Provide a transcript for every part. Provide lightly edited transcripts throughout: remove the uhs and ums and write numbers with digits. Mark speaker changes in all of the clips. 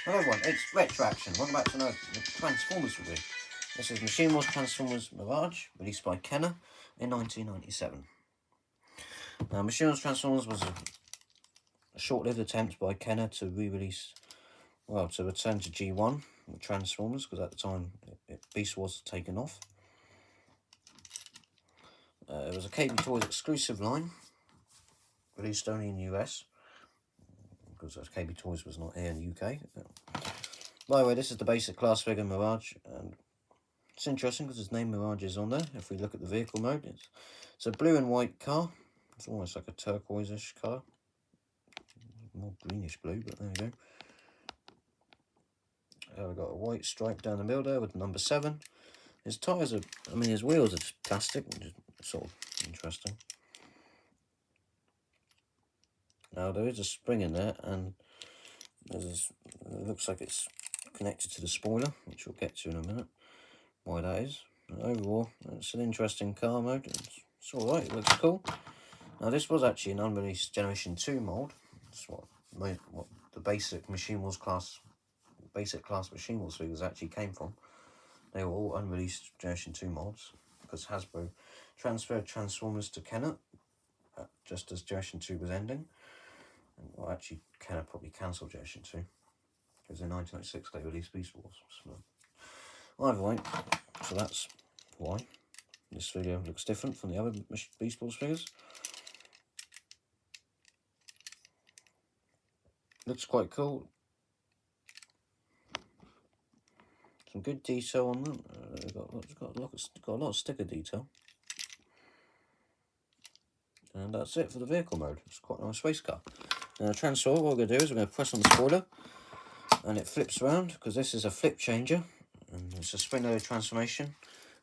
Speaker 1: Hello everyone, it's Retroaction. Welcome back to another Transformers review. This is Machine Wars Transformers Mirage, released by Kenner in 1997. Now, Machine Wars Transformers was a short-lived attempt by Kenner to re-release, well, to return to G1 with Transformers, because at the time Beast Wars had taken off. It was a KB Toys exclusive line, released only in the US, because KB Toys was not here in the UK. By the way, this is the basic class figure Mirage, and it's interesting because his name Mirage is on there. If we look at the vehicle mode, it's a blue and white car. It's almost like a turquoise-ish car. More greenish blue, but there you go. We've got a white stripe down the middle there with number 7. His tyres are, his wheels are just plastic, which is sort of interesting. Now, there is a spring in there, and it looks like it's connected to the spoiler, which we'll get to in a minute, why that is. But overall, it's an interesting car mode. It's alright, it looks cool. Now, this was actually an unreleased Generation 2 mould. That's what the basic Machine Wars class, basic class Machine Wars figures actually came from. They were all unreleased Generation 2 molds, because Hasbro transferred Transformers to Kenner just as Generation 2 was ending. Well, actually, Kenner probably cancelled Generation 2, because in 1996 they released Beast Wars. So, either way, so that's why this video looks different from the other Beast Wars figures. Looks quite cool. Some good detail on them. Got a lot of sticker detail. And that's it for the vehicle mode. It's quite a nice race car. Now, transfer, what we're going to do is we're going to press on the spoiler, and it flips around, because this is a flip changer, and it's a spring-loaded transformation.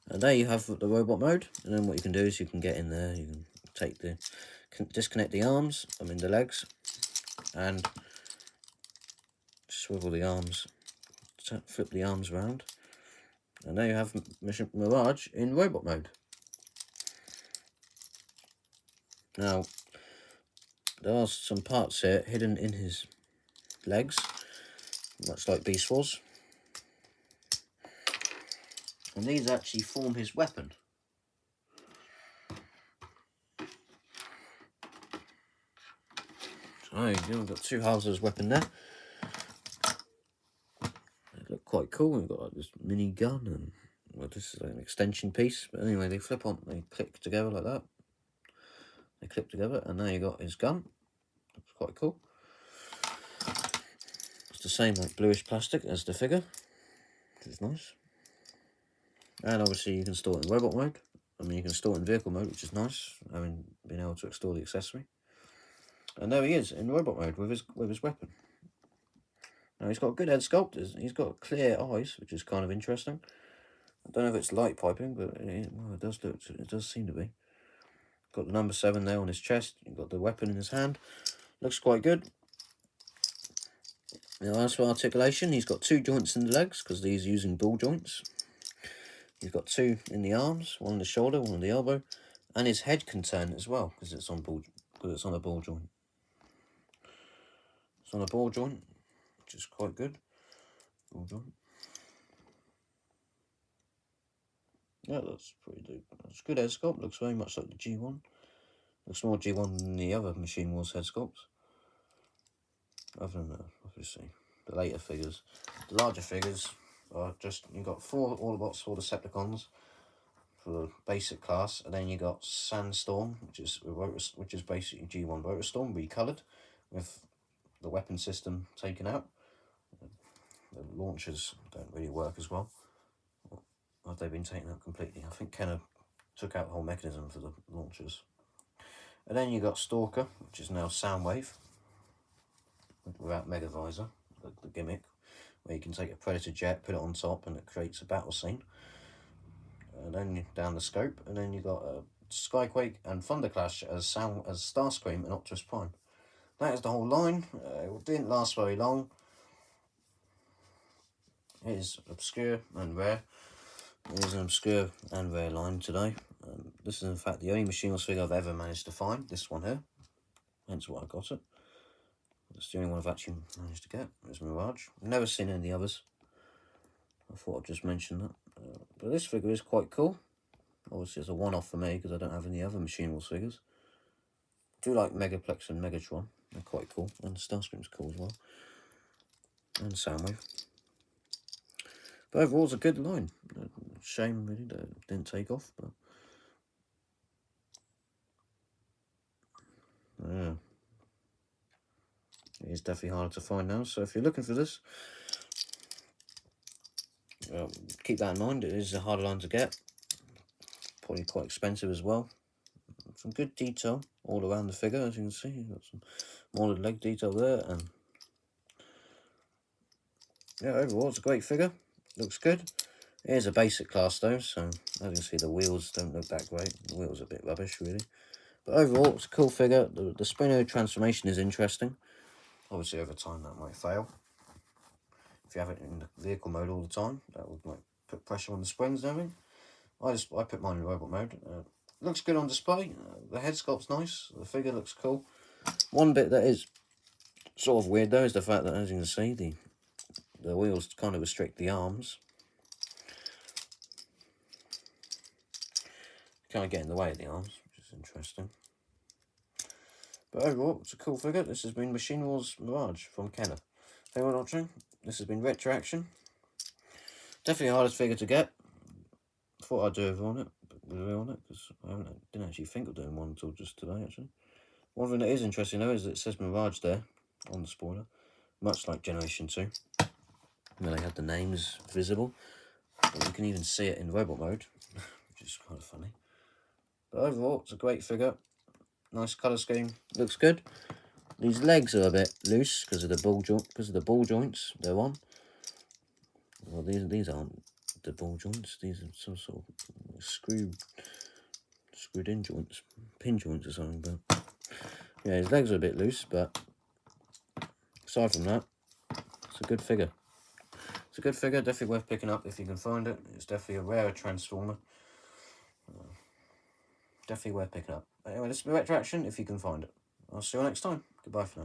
Speaker 1: And there you have the robot mode, and then what you can do is you can get in there, you can take disconnect the arms, the legs, and swivel the arms, flip the arms around, and there you have Mirage in robot mode. Now, there are some parts here hidden in his legs, much like Beast Wars. And these actually form his weapon. So we've got 2 halves of his weapon there. They look quite cool. We've got like this mini gun, and well, this is an extension piece. But anyway, they flip on, they click together like that. They clip together, and now you got his gun. Looks quite cool. It's the same like bluish plastic as the figure, which is nice. And obviously you can store it in robot mode. You can store it in vehicle mode, which is nice. Being able to store the accessory. And there he is in robot mode with his weapon. Now he's got a good head sculpt. He's got clear eyes, which is kind of interesting. I don't know if it's light piping, but it does seem to be. Got the number 7 there on his chest. You've got the weapon in his hand. Looks quite good. Now, as for articulation, he's got 2 joints in the legs, because he's using ball joints. He's got 2 in the arms, 1 on the shoulder, 1 on the elbow, and his head can turn as well, because it's on a ball joint. It's on a ball joint, which is quite good. Ball joint. Yeah, that's pretty good. That's good head sculpt. Looks very much like the G1. Looks more G1 than the other Machine Wars head sculpts. Other than obviously the later figures, the larger figures are just, you've got 4 Autobots, 4 Decepticons for the basic class, and then you got Sandstorm, which is basically G1 Rotorstorm recoloured with the weapon system taken out. The launchers don't really work as well. Or have they been taken out completely? I think Kenner took out the whole mechanism for the launchers. And then you got Stalker, which is now Soundwave, without Mega Visor, the gimmick, where you can take a Predator jet, put it on top, and it creates a battle scene. And then down the scope, and then you got Skyquake and Thunderclash as Starscream and Optimus Prime. That is the whole line. It didn't last very long. It is obscure and rare. It is an obscure and rare line today. This is in fact the only Machine Wars figure I've ever managed to find, this one here. Hence why I got it. That's the only one I've actually managed to get. It's Mirage. I've never seen any of the others. I thought I'd just mention that. But this figure is quite cool. Obviously, it's a one-off for me because I don't have any other Machine Wars figures. I do like Megaplex and Megatron. They're quite cool. And Starscream's cool as well. And Soundwave. But overall, it's a good line. Shame, really, that it didn't take off. But yeah. It is definitely harder to find now. So if you're looking for this, keep that in mind. It is a harder line to get. Probably quite expensive as well. Some good detail all around the figure, as you can see. You've got some molded leg detail there, and yeah, overall it's a great figure. Looks good. It is a basic class though, so as you can see, the wheels don't look that great. The wheels are a bit rubbish, really. But overall, it's a cool figure. The spring transformation is interesting. Obviously, over time that might fail. If you have it in the vehicle mode all the time, that would like put pressure on the springs and everything. I put mine in robot mode. Looks good on display. The head sculpt's nice. The figure looks cool. One bit that is sort of weird though is the fact that, as you can see, the wheels kind of restrict the arms. Kind of get in the way of the arms, which is interesting. But overall, it's a cool figure. This has been Machine Wars Mirage from Kenner. Thank you for watching. This has been Retroaction. Definitely the hardest figure to get. Thought I'd do a review on it, because I didn't actually think of doing one until just today, actually. One thing that is interesting, though, is that it says Mirage there on the spoiler, much like Generation 2, where they had the names visible. But you can even see it in robot mode, which is kind of funny. But overall, it's a great figure. Nice colour scheme. Looks good. These legs are a bit loose because of the ball joints they're on. Well, these aren't the ball joints. These are some sort of screwed in joints, pin joints or something. But yeah, his legs are a bit loose. But aside from that, it's a good figure. It's a good figure. Definitely worth picking up if you can find it. It's definitely a rare Transformer. Definitely worth picking up. Anyway, this is Retroaction if you can find it. I'll see you next time. Goodbye for now.